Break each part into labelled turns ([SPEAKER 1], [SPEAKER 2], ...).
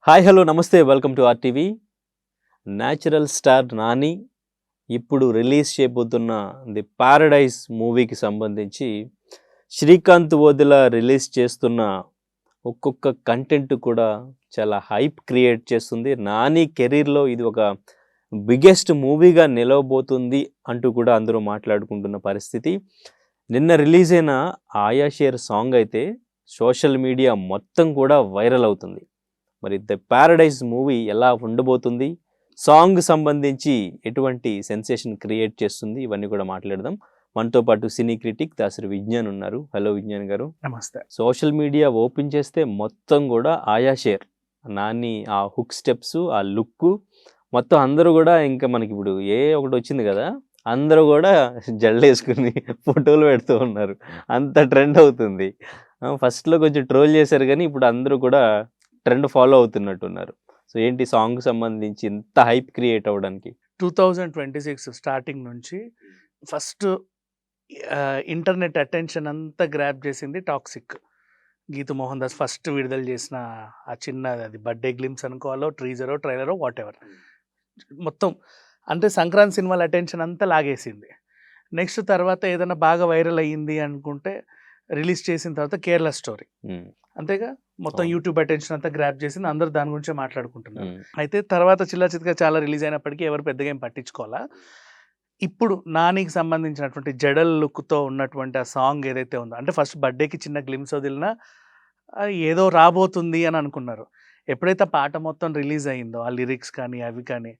[SPEAKER 1] Hi hello నమస్తే welcome to RTV. Natural star Nani ఇప్పుడు release చేయబోతున్న ది పారడైజ్ మూవీకి సంబంధించి శ్రీకాంత్ ఓదెల రిలీజ్ చేస్తున్న ఒక్కొక్క కంటెంట్ కూడా చాలా హైప్ క్రియేట్ చేస్తుంది. నాని కెరీర్లో ఇది ఒక బిగ్గెస్ట్ మూవీగా నిలవబోతుంది అంటూ కూడా అందరూ మాట్లాడుకుంటున్న పరిస్థితి. నిన్న రిలీజ్ అయిన ఆయా షేర్ సాంగ్ అయితే సోషల్ మీడియా మొత్తం కూడా వైరల్ అవుతుంది. మరి ద పారడైజ్ మూవీ ఎలా ఉండబోతుంది, సాంగ్ సంబంధించి ఎటువంటి సెన్సేషన్ క్రియేట్ చేస్తుంది, ఇవన్నీ కూడా మాట్లాడదాం. మనతో పాటు సినీ క్రిటిక్ దాసరి విజ్ఞాన్ ఉన్నారు. హలో విజ్ఞాన్ గారు.
[SPEAKER 2] నమస్తే.
[SPEAKER 1] సోషల్ మీడియా ఓపెన్ చేస్తే మొత్తం కూడా ఆయా షేర్ నాని ఆ హుక్ స్టెప్స్, ఆ లుక్ మొత్తం అందరూ కూడా ఇంకా మనకి ఇప్పుడు ఒకటి వచ్చింది కదా, అందరూ కూడా జల్లేసుకుని ఫోటోలు పెడుతూ ఉన్నారు. అంత ట్రెండ్ అవుతుంది. ఫస్ట్లో కొంచెం ట్రోల్ చేశారు కానీ ఇప్పుడు అందరూ కూడా ట్రెండ్ ఫాలో అవుతున్నట్టున్నారు. సో ఏంటి సాంగ్ సంబంధించి ఇంత హైప్ క్రియేట్ అవ్వడానికి?
[SPEAKER 2] 2026 స్టార్టింగ్ నుంచి ఫస్ట్ ఇంటర్నెట్ అటెన్షన్ అంతా గ్రాప్ చేసింది టాక్సిక్. గీతు మోహన్ దాస్ ఫస్ట్ విడుదల చేసిన ఆ చిన్నది, అది బర్త్డే గ్లిమ్స్ అనుకోవాలో, ట్రీజరో, ట్రైలరో, వాట్ ఎవర్, మొత్తం అంటే సంక్రాంతి సినిమాల అటెన్షన్ అంతా లాగేసింది. నెక్స్ట్ తర్వాత ఏదైనా బాగా వైరల్ అయ్యింది అనుకుంటే రిలీజ్ చేసిన తర్వాత కేరళ స్టోరీ, అంతేగా మొత్తం యూట్యూబ్ అటెన్షన్ అంతా గ్రాప్ చేసింది. అందరూ దాని గురించే మాట్లాడుకుంటున్నారు. అయితే తర్వాత చిల్లా చితగా చాలా రిలీజ్ అయినప్పటికీ ఎవరు పెద్దగా ఏం పట్టించుకోవాలా. ఇప్పుడు నానికి సంబంధించినటువంటి జడల్ లుక్తో ఉన్నటువంటి ఆ సాంగ్ ఏదైతే ఉందో, అంటే ఫస్ట్ బర్త్డేకి చిన్న గ్లిమ్స్ వదిలినా ఏదో రాబోతుంది అని అనుకున్నారు. ఎప్పుడైతే పాట మొత్తం రిలీజ్ అయ్యిందో, ఆ లిరిక్స్ కానీ అవి కానీ,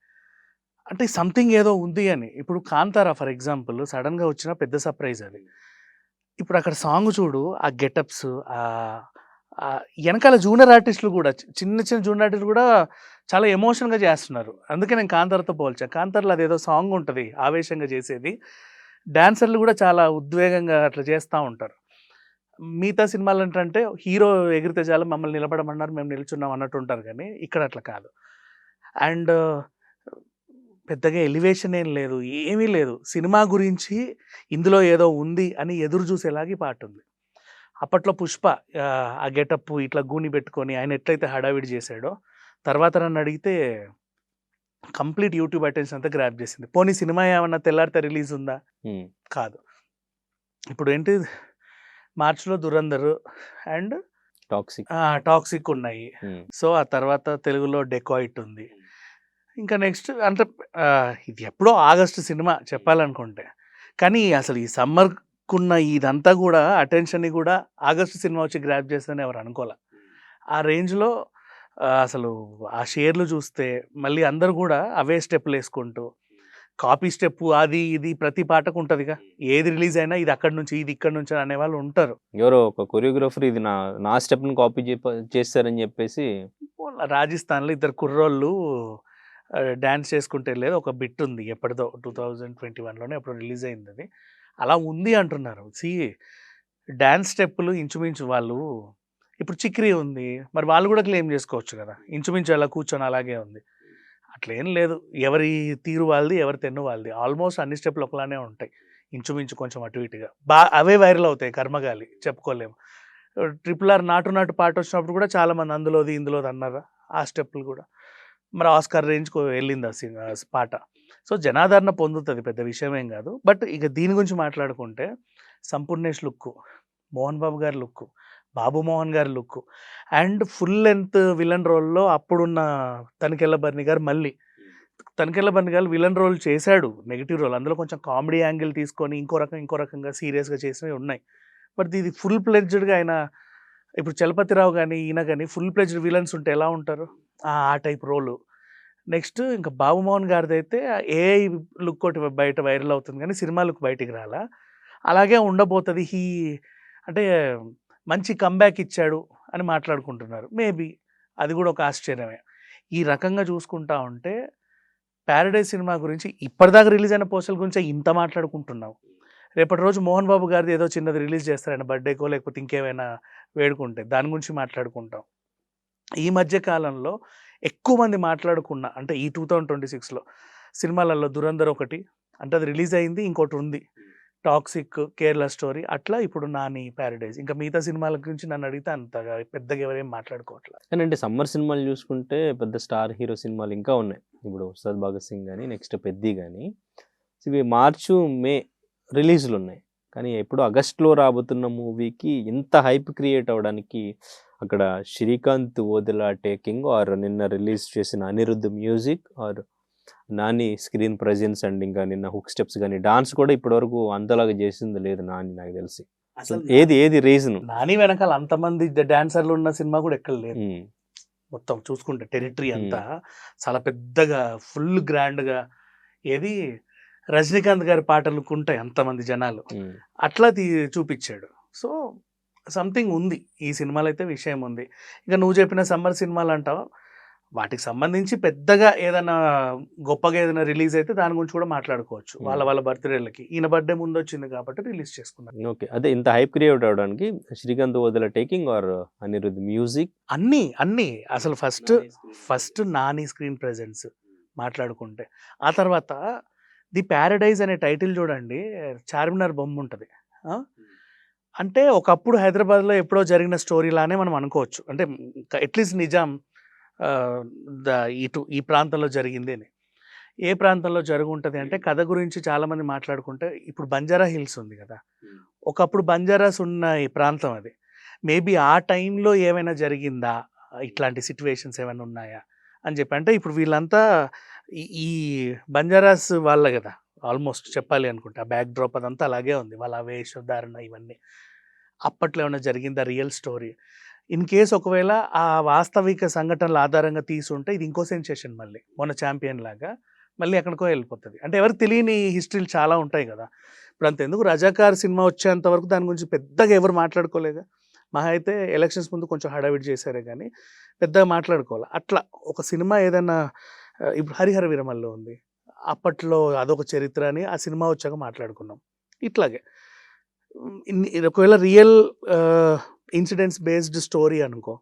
[SPEAKER 2] అంటే సంథింగ్ ఏదో ఉంది అని. ఇప్పుడు కాంతారా ఫర్ ఎగ్జాంపుల్ సడన్గా వచ్చిన పెద్ద సర్ప్రైజ్ అది. ఇప్పుడు అక్కడ సాంగ్ చూడు, ఆ గెటప్స్, వెనకాల జూనియర్ ఆర్టిస్టులు కూడా, చిన్న చిన్న జూనియర్ ఆర్టిస్టులు కూడా చాలా ఎమోషన్గా చేస్తున్నారు. అందుకే నేను కాంతారతో పోల్చా. కాంతారలో అదేదో సాంగ్ ఉంటుంది ఆవేశంగా చేసేది, డాన్సర్లు కూడా చాలా ఉద్వేగంగా అట్లా చేస్తూ ఉంటారు. మిగతా సినిమాలు ఏంటంటే హీరో ఎగిరితే చాలు, మమ్మల్ని నిలబడమన్నారు మేము నిల్చున్నాం అన్నట్టు ఉంటారు, కానీ ఇక్కడ అట్లా కాదు. అండ్ పెద్దగా ఎలివేషన్ ఏం లేదు, ఏమీ లేదు. సినిమా గురించి ఇందులో ఏదో ఉంది అని ఎదురు చూసేలాగి పాట ఉంది. అప్పట్లో పుష్ప ఆ గెటప్ ఇట్లా గూని పెట్టుకొని ఆయన ఎట్లయితే హడావిడి చేశాడో, తర్వాత నన్ను అడిగితే కంప్లీట్ యూట్యూబ్ అటెన్షన్ అంతా గ్రాప్ చేసింది. పోనీ సినిమా ఏమన్నా తెల్లారితే రిలీజ్ ఉందా? కాదు. ఇప్పుడు ఏంటి, మార్చిలో దురందర్ అండ్ టాక్సిక్ ఉన్నాయి. సో ఆ తర్వాత తెలుగులో డెకాయిట్ ఉంది. ఇంకా నెక్స్ట్ అంటే ఇది ఎప్పుడో ఆగస్టు సినిమా చెప్పాలనుకుంటే, కానీ అసలు ఈ సమ్మర్కున్న ఇదంతా కూడా అటెన్షన్ని కూడా ఆగస్టు సినిమా వచ్చి గ్రాప్ చేస్తుందని ఎవరు అనుకోలే. ఆ రేంజ్లో అసలు ఆ షేర్లు చూస్తే మళ్ళీ అందరూ కూడా అవే స్టెప్పులు వేసుకుంటూ, కాపీ స్టెప్ అది ఇది ప్రతి పాటకు ఉంటుందిగా. ఏది రిలీజ్ అయినా ఇది అక్కడి నుంచి, ఇది ఇక్కడ నుంచి అనేవాళ్ళు ఉంటారు.
[SPEAKER 1] ఎవరో ఒక కొరియోగ్రాఫర్ ఇది నా స్టెప్ని కాపీ చేస్తారని చెప్పేసి
[SPEAKER 2] రాజస్థాన్లో ఇద్దరు కుర్రోళ్ళు డ్యాన్స్ చేసుకుంటే లేదు, ఒక బిట్ ఉంది ఎప్పటిదో 2021లోనే ఎప్పుడు రిలీజ్ అయింది, అది అలా ఉంది అంటున్నారు. డ్యాన్స్ స్టెప్పులు ఇంచుమించు వాళ్ళు, ఇప్పుడు చిక్రీ ఉంది, మరి వాళ్ళు కూడా క్లెయిమ్ చేసుకోవచ్చు కదా, ఇంచుమించు అలా కూర్చొని అలాగే ఉంది. అట్లేం లేదు, ఎవరి తీరు వాళ్ళది, ఎవరి తెన్ను వాళ్ళది. ఆల్మోస్ట్ అన్ని స్టెప్పులు ఒకలానే ఉంటాయి, ఇంచుమించు కొంచెం అటు ఇటుగా అవే వైరల్ అవుతాయి. కర్మగాలి చెప్పుకోలేము. RRR నాటు పాట వచ్చినప్పుడు కూడా చాలామంది అందులోది ఇందులోది అన్నారు, ఆ స్టెప్పులు కూడా మరి ఆస్కార్ రేంజ్కి వెళ్ళింది ఆ పాట. సో జనాదరణ పొందుతుంది, పెద్ద విషయం ఏం కాదు. బట్ ఇక దీని గురించి మాట్లాడుకుంటే సంపూర్ణేష్ లుక్, మోహన్ బాబు గారి లుక్, బాబు మోహన్ గారి look, and full length villain రోల్లో అప్పుడున్న తనికెళ్ళ బర్ని గారు, మళ్ళీ తనికెళ్ళ బర్ని గారు విలన్ రోల్ చేశాడు, నెగిటివ్ రోల్. అందులో కొంచెం కామెడీ యాంగిల్ తీసుకొని ఇంకో రకంగా సీరియస్గా చేసినవి ఉన్నాయి. బట్ ఇది ఫుల్ ప్లెడ్జ్డ్గా ఆయన, ఇప్పుడు చలపతిరావు కానీ ఈయన కానీ ఫుల్ ప్లెడ్జ్డ్ విలన్స్ ఉంటే ఎలా ఉంటారు, ఆ టైప్ రోలు. నెక్స్ట్ ఇంకా బాబు మోహన్ గారిది అయితే ఏఐ లుక్ ఒకటి బయట వైరల్ అవుతుంది, కానీ సినిమా లుక్ బయటికి రాలా. అలాగే ఉండబోతుంది. అంటే మంచి కంబ్యాక్ ఇచ్చాడు అని మాట్లాడుకుంటున్నారు. మేబీ అది కూడా ఒక ఆశ్చర్యమే. ఈ రకంగా చూసుకుంటా ఉంటే పారడైజ్ సినిమా గురించి ఇప్పటిదాకా రిలీజ్ అయిన పోస్టర్ల గురించి ఇంత మాట్లాడుకుంటున్నాం. రేపటి రోజు మోహన్ బాబు గారిది ఏదో చిన్నది రిలీజ్ చేస్తారైనా బర్త్డేకో, లేకపోతే ఇంకేమైనా వేడుకుంటే దాని గురించి మాట్లాడుకుంటాం. ఈ మధ్య కాలంలో ఎక్కువ మంది మాట్లాడుకున్న, అంటే ఈ 2026లో సినిమాలలో దురందర్ ఒకటి, అంటే అది రిలీజ్ అయింది, ఇంకోటి ఉంది టాక్సిక్, కేరళ స్టోరీ అట్లా ఇప్పుడు నాని ప్యారడైజ్. ఇంకా మిగతా సినిమాల గురించి నన్ను అడిగితే అంతగా పెద్దగా ఎవరేం మాట్లాడుకోవట్లేదు.
[SPEAKER 1] కానీ అంటే సమ్మర్ సినిమాలు చూసుకుంటే పెద్ద స్టార్ హీరో సినిమాలు ఇంకా ఉన్నాయి. ఇప్పుడు ఉస్తాద్ భగత్ సింగ్ కానీ, నెక్స్ట్ పెద్ది కానీ, ఇవి మార్చు మే రిలీజ్లు ఉన్నాయి. కానీ ఎప్పుడు ఆగస్ట్లో రాబోతున్న మూవీకి ఇంత హైప్ క్రియేట్ అవ్వడానికి అక్కడ శ్రీకాంత్ ఓదెలా టేకింగ్ ఆర్ నిన్న రిలీజ్ చేసిన Anirudh music or Nani screen presence and ఇంకా నిన్న హుక్ స్టెప్స్ కానీ డాన్స్ కూడా ఇప్పటివరకు అంతలాగా చేసింది లేదు నాని నాకు తెలిసి.
[SPEAKER 2] అసలు
[SPEAKER 1] ఏది రీజన్?
[SPEAKER 2] నాని వెనకాల అంతమంది డాన్సర్లు ఉన్న సినిమా కూడా ఎక్కడ లేదు. మొత్తం చూసుకుంటే టెరిటరీ అంతా చాలా పెద్దగా ఫుల్ గ్రాండ్గా, ఏది రజనీకాంత్ గారి పాటలకు ఉంటాయి అంతమంది జనాలు, అట్లా చూపించాడు. సో సంథింగ్ ఉంది ఈ సినిమాలో, అయితే విషయం ఉంది. ఇక నువ్వు చెప్పిన సమ్మర్ సినిమాలు అంటావు, వాటికి సంబంధించి పెద్దగా ఏదైనా గొప్పగా ఏదైనా రిలీజ్ అయితే దాని గురించి కూడా మాట్లాడుకోవచ్చు. వాళ్ళ బర్త్డేలకి ఈయన బర్త్డే ముందు వచ్చింది కాబట్టి రిలీజ్ చేసుకున్నారు.
[SPEAKER 1] ఓకే, అదే ఇంత హైప్ క్రియేట్ అవడానికి Srikanth Odela taking are Anirudh music
[SPEAKER 2] అన్నీ అసలు ఫస్ట్ నాని స్క్రీన్ ప్రెజెన్స్ మాట్లాడుకుంటే, ఆ తర్వాత ది ప్యారడైజ్ అనే టైటిల్ చూడండి, చార్మినార్ బొమ్మ ఉంటుంది. అంటే ఒకప్పుడు హైదరాబాద్లో ఎప్పుడో జరిగిన స్టోరీ లానే మనం అనుకోవచ్చు. అంటే అట్లీస్ట్ నిజాం ఈ ప్రాంతంలో జరిగింది అని. ఏ ప్రాంతంలో జరుగుంటుంది అంటే, కథ గురించి చాలామంది మాట్లాడుకుంటే, ఇప్పుడు బంజారా హిల్స్ ఉంది కదా, ఒకప్పుడు బంజారాస్ ఉన్న ఈ ప్రాంతం అది. మేబీ ఆ టైంలో ఏమైనా జరిగిందా, ఇట్లాంటి సిచ్యువేషన్స్ ఏమైనా ఉన్నాయా అని చెప్పి. అంటే ఇప్పుడు వీళ్ళంతా ఈ బంజారాస్ వాళ్ళ కదా ఆల్మోస్ట్ చెప్పాలి అనుకుంటే, ఆ బ్యాక్ డ్రాప్ అదంతా అలాగే ఉంది, వాళ్ళ వేషధారణ ఇవన్నీ. అప్పట్లో ఏమైనా జరిగిందా రియల్ స్టోరీ? ఇన్ కేస్ ఒకవేళ ఆ వాస్తవిక సంఘటనల ఆధారంగా తీసుంటే ఇది ఇంకో సెన్సేషన్, మళ్ళీ మొన్న ఛాంపియన్ లాగా మళ్ళీ ఎక్కడికో వెళ్ళిపోతుంది. అంటే ఎవరికి తెలియని హిస్టరీలు చాలా ఉంటాయి కదా. ఇప్పుడు అంతెందుకు, రజాకార్ సినిమా వచ్చేంత వరకు దాని గురించి పెద్దగా ఎవరు మాట్లాడుకోలేగా. మహా అయితే ఎలక్షన్స్ ముందు కొంచెం హడావిడి చేశారే కానీ పెద్దగా మాట్లాడుకోవాలి. అట్లా ఒక సినిమా ఏదైనా, ఇప్పుడు హరిహర వీరమల్లో ఉంది, అప్పట్లో అదొక చరిత్ర అని ఆ సినిమా వచ్చాక మాట్లాడుకున్నాం. ఇట్లాగే ఒకవేళ రియల్ ఇన్సిడెంట్స్ బేస్డ్ స్టోరీ అనుకో,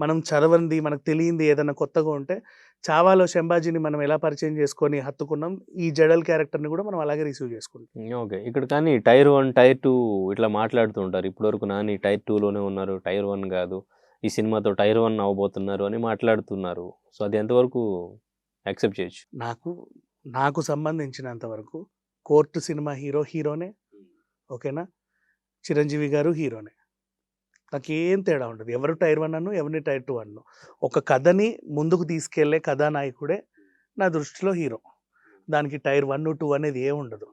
[SPEAKER 2] మనం చదవంది మనకు తెలియంది ఏదైనా కొత్తగా ఉంటే, చావాలో శంభాజీని మనం ఎలా పరిచయం చేసుకొని హత్తుకున్నాం, ఈ జడల్ క్యారెక్టర్ని కూడా మనం అలాగే రిసీవ్ చేసుకుంటాం.
[SPEAKER 1] ఓకే, ఇక్కడ కానీ టైర్ 1 టైర్ 2 ఇట్లా మాట్లాడుతూ ఉంటారు. ఇప్పటివరకు నాని టైర్ 2లోనే ఉన్నారు, టైర్ 1 కాదు, ఈ సినిమాతో టైర్ 1 అవ్వబోతున్నారు అని మాట్లాడుతున్నారు. సో అది ఎంతవరకు యాక్సెప్ట్ చేయొచ్చు?
[SPEAKER 2] నాకు సంబంధించినంత వరకు కోర్టు సినిమా హీరోనే, ఓకేనా, చిరంజీవి గారు హీరోనే, నాకేం తేడా ఉండదు. ఎవరు టైర్ 1 అన్ను, ఎవరిని టైర్ 2 అన్ను, ఒక కథని ముందుకు తీసుకెళ్లే కథానాయకుడే నా దృష్టిలో హీరో. దానికి టైర్ 1, 2 అనేది ఏముండదు.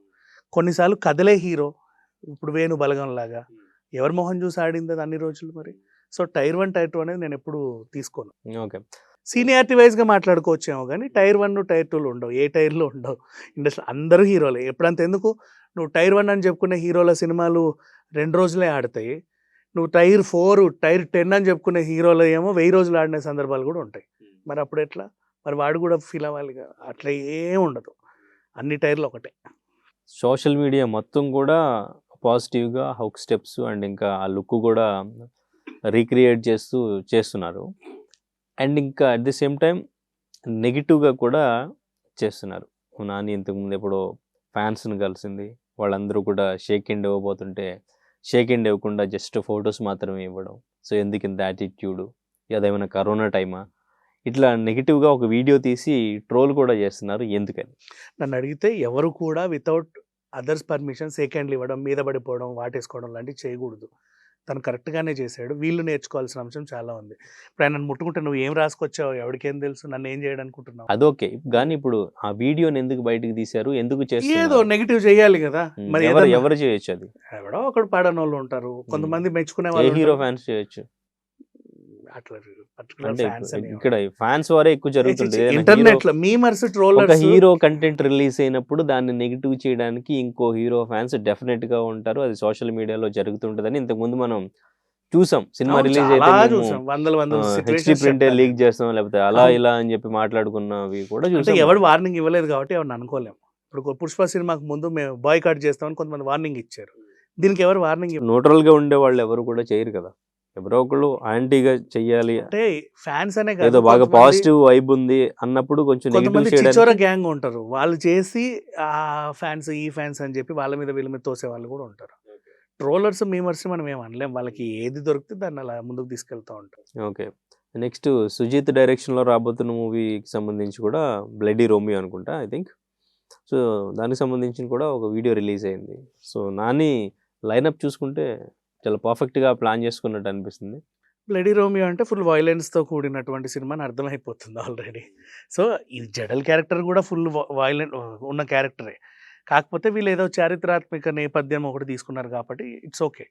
[SPEAKER 2] కొన్నిసార్లు కథలే హీరో. ఇప్పుడు వేణు బలగం లాగా ఎవరి మొహం చూసి ఆడింది అది అన్ని రోజులు మరి. సో టైర్ 1, టైర్ 2 అనేది నేను ఎప్పుడు తీసుకోను.
[SPEAKER 1] ఓకే,
[SPEAKER 2] సీనియారిటీ వైజ్గా మాట్లాడుకోవచ్చేమో కానీ టైర్ 1, టైర్ 2 ఉండవు, ఏ టైర్లో ఉండవు. ఇండస్ట్రీ అందరూ హీరోలే. ఎప్పుడంత ఎందుకు, నువ్వు టైర్ 1 అని చెప్పుకునే హీరోల సినిమాలు 2 రోజులే ఆడతాయి. నువ్వు టైర్ 4, టైర్ 10 అని చెప్పుకునే హీరోలు ఏమో 1000 రోజులు ఆడిన సందర్భాలు కూడా ఉంటాయి. మరి అప్పుడు ఎట్లా? మరి వాడు కూడా ఫీల్ అవ్వాలిగా. అట్లా ఏం ఉండదు, అన్ని టైర్లు ఒకటే.
[SPEAKER 1] సోషల్ మీడియా మొత్తం కూడా పాజిటివ్గా హుక్ స్టెప్స్ అండ్ ఇంకా ఆ లుక్ కూడా రీక్రియేట్ చేస్తున్నారు. అండ్ ఇంకా అట్ ది సేమ్ టైం నెగిటివ్గా కూడా చేస్తున్నారు. నాని ఇంతకుముందు ఎప్పుడో ఫ్యాన్స్ని కలిసింది, వాళ్ళందరూ కూడా షేక్ హ్యాండ్ ఇవ్వబోతుంటే షేక్ హ్యాండ్ ఇవ్వకుండా జస్ట్ ఫొటోస్ మాత్రమే ఇవ్వడం. సో ఎందుకు ఇంత యాటిట్యూడ్, అదేమైనా కరోనా టైమా, ఇట్లా నెగిటివ్గా ఒక వీడియో తీసి ట్రోల్ కూడా చేస్తున్నారు. ఎందుకని
[SPEAKER 2] నన్ను అడిగితే, ఎవరు కూడా వితౌట్ అదర్స్ పర్మిషన్ షేక్ హ్యాండ్లు ఇవ్వడం, మీద పడిపోవడం, వాటేసుకోవడం లాంటివి చేయకూడదు. తను కరెక్ట్గానే చేశాడు. వీళ్ళు నేర్చుకోవాల్సిన అంశం చాలా ఉంది. ఇప్పుడు ఆయన ముట్టుకుంటే నువ్వు ఏం రాసుకొచ్చావు, ఎవరికేం తెలుసు, నన్ను ఏం చేయడానుకుంటున్నావు,
[SPEAKER 1] అదొకే. కానీ ఇప్పుడు ఆ వీడియోని ఎందుకు బయటకు తీశారు, ఎందుకు చేస్తారు?
[SPEAKER 2] ఏదో నెగిటివ్ చేయాలి కదా. మరి
[SPEAKER 1] ఎవరు చేయొచ్చు? అది
[SPEAKER 2] ఎవడో ఒకడు పాడని వాళ్ళు ఉంటారు, కొంతమంది మెచ్చుకునే వాళ్ళు.
[SPEAKER 1] హీరో ఫ్యాన్స్ చేయొచ్చు.
[SPEAKER 2] అట్లా
[SPEAKER 1] అంటే ఇక్కడ ఫ్యాన్స్ వారే ఎక్కువ జరుగుతుంది.
[SPEAKER 2] ఇంటర్నెట్ లో memers, trollers.
[SPEAKER 1] Hero content release అయినప్పుడు దాన్ని నెగిటివ్ చేయడానికి ఇంకో హీరో ఫ్యాన్స్ డెఫినెట్ గా ఉంటారు. అది సోషల్ మీడియాలో జరుగుతుంటదని ఇంతకు ముందు మనం చూసాం. సినిమా రిలీజ్ అయితే హెచ్డి ప్రింట్ లీక్ చేస్తాం, లేకపోతే అలా ఇలా అని చెప్పి మాట్లాడుకున్నవి కూడా చూసాం.
[SPEAKER 2] ఎవరు వార్నింగ్ ఇవ్వలేదు కాబట్టి ఎవరిని అనుకోలేము. ఇప్పుడు పుష్ప సినిమాకు ముందు మేము బాయ్కాట్ చేస్తామని కొంతమంది వార్నింగ్ ఇచ్చారు. దీనికి ఎవరు వార్నింగ్?
[SPEAKER 1] న్యూట్రల్ గా ఉండే వాళ్ళు ఎవరు కూడా చేయరు కదా. ఎవరో ఒకళ్ళు యాంటీగా చెయ్యాలి,
[SPEAKER 2] అంటే ఫ్యాన్స్ అనే
[SPEAKER 1] ఏదో
[SPEAKER 2] కాదు,
[SPEAKER 1] బాగా
[SPEAKER 2] కొంతమంది
[SPEAKER 1] పాజిటివ్ వైబ్ ఉంది అన్నప్పుడు కొంచెం నెగిటివ్
[SPEAKER 2] కొంతమంది చిచ్చోర
[SPEAKER 1] చేయడానికి.
[SPEAKER 2] గ్యాంగ్ ఉంటారు. వాళ్ళు చేసి ఆ ఫ్యాన్స్, ఈ ఫ్యాన్స్ అని చెప్పి వాళ్ళ మీద వీళ్ళ మీద తోసే వాళ్ళు కూడా ఉంటారు. ట్రోలర్స్, మీమర్స్ మనం ఏం అనలేం. వాళ్ళకి ఏది దొరికితే దాన్ని అలా ముందుకు తీసుకెళ్తా ఉంటారు.
[SPEAKER 1] ఓకే. నెక్స్ట్ సుజిత్ డైరెక్షన్‌లో రాబోతున్న మూవీకి సంబంధించి కూడా 'బ్లడీ రోమియో' అనుకుంటా ఐ థింక్. సో, దానికి సంబంధించి కూడా ఒక వీడియో రిలీజ్ అయింది. సో, నాని లైనప్ చూసుకుంటే చాలా పర్ఫెక్ట్‌గా ప్లాన్ చేసుకున్నట్టు అనిపిస్తుంది.
[SPEAKER 2] బ్లడీ రోమియో అంటే ఫుల్ వైలెన్స్‌తో కూడినటువంటి సినిమా అని అర్థమైపోతుంది ఆల్రెడీ. సో, ఈ జడల్ క్యారెక్టర్ కూడా ఫుల్ వైలెంట్ ఉన్న క్యారెక్టరే. కాకపోతే వీళ్ళు ఏదో చారిత్రాత్మక నేపథ్యం ఒకటి తీసుకున్నారు కాబట్టి it's okay.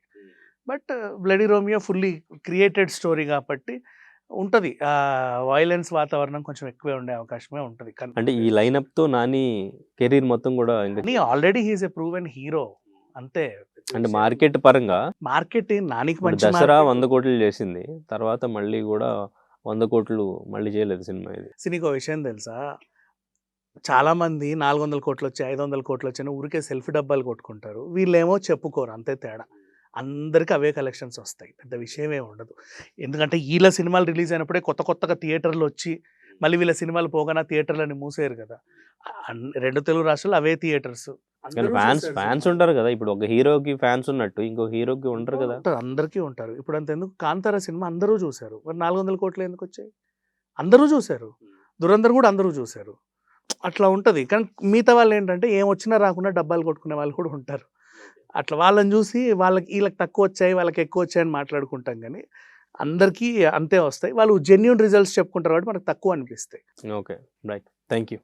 [SPEAKER 2] But bloody Romeo fully created story కాబట్టి ఉంటది. వైలెన్స్ వాతావరణం కొంచెం ఎక్కువే ఉండే అవకాశమే ఉంటది.
[SPEAKER 1] అంటే ఈ లైనప్‌తో నాని కెరీర్ మొత్తం కూడా ఇంకా
[SPEAKER 2] కానీ already he is a proven hero అంతే.
[SPEAKER 1] అంటే మార్కెట్ పరంగా
[SPEAKER 2] మార్కెట్ నానికి
[SPEAKER 1] ఇప్పుడు
[SPEAKER 2] మంచి
[SPEAKER 1] దసరా
[SPEAKER 2] మార్కెట్.
[SPEAKER 1] 100 కోట్లు చేసింది. తర్వాత మళ్ళీ కూడా 100 కోట్లు మళ్ళీ చేయలేదు సినిమా ఇది.
[SPEAKER 2] నీకో విషయం తెలుసా? చాలా మంది 400 కోట్లొచ్చాయి, 500 కోట్లొచ్చాయని ఊరికే సెల్ఫీ డబ్బాలు కొట్టుకుంటారు. వీళ్ళేమో చెప్పుకోరు, అంతే తేడా. అందరికి అవే కలెక్షన్స్ వస్తాయి. పెద్ద విషయం ఏమి ఉండదు. ఎందుకంటే ఈళ్ళ సినిమాలు రిలీజ్ అయినప్పుడే కొత్త కొత్తగా థియేటర్లు వచ్చి మళ్ళీ వీళ్ళ సినిమాలు పోగానే థియేటర్లని మూసేయరు కదా. 2 తెలుగు రాష్ట్రాలు అవే థియేటర్స్.
[SPEAKER 1] కానీ ఫ్యాన్స్ ఉంటారు కదా. ఇప్పుడు ఒక హీరోకి ఫ్యాన్స్ ఉన్నట్టు ఇంకో హీరోకి ఉండరు కదా.
[SPEAKER 2] అందరికీ ఉంటారు. ఇప్పుడు అంతెందుకు, కాంతార సినిమా అందరూ చూశారు. మరి 400 కోట్లు ఎందుకు వచ్చాయి? అందరూ చూశారు. దురంధర్ కూడా అందరూ చూశారు. అట్లా ఉంటది. కానీ మిగతా వాళ్ళు ఏంటంటే ఏం వచ్చినా రాకుండా డబ్బాలు కొట్టుకునే వాళ్ళు కూడా ఉంటారు. అట్లా వాళ్ళని చూసి వీళ్ళకి తక్కువ వచ్చాయి, వాళ్ళకి ఎక్కువ వచ్చాయని మాట్లాడుకుంటాం కానీ అందరికీ అంతే వస్తాయి. వాళ్ళు జెన్యూన్ రిజల్ట్స్ చెప్పుకుంటారు కాబట్టి మనకు తక్కువ అనిపిస్తాయి.
[SPEAKER 1] ఓకే. రైట్. Thank you.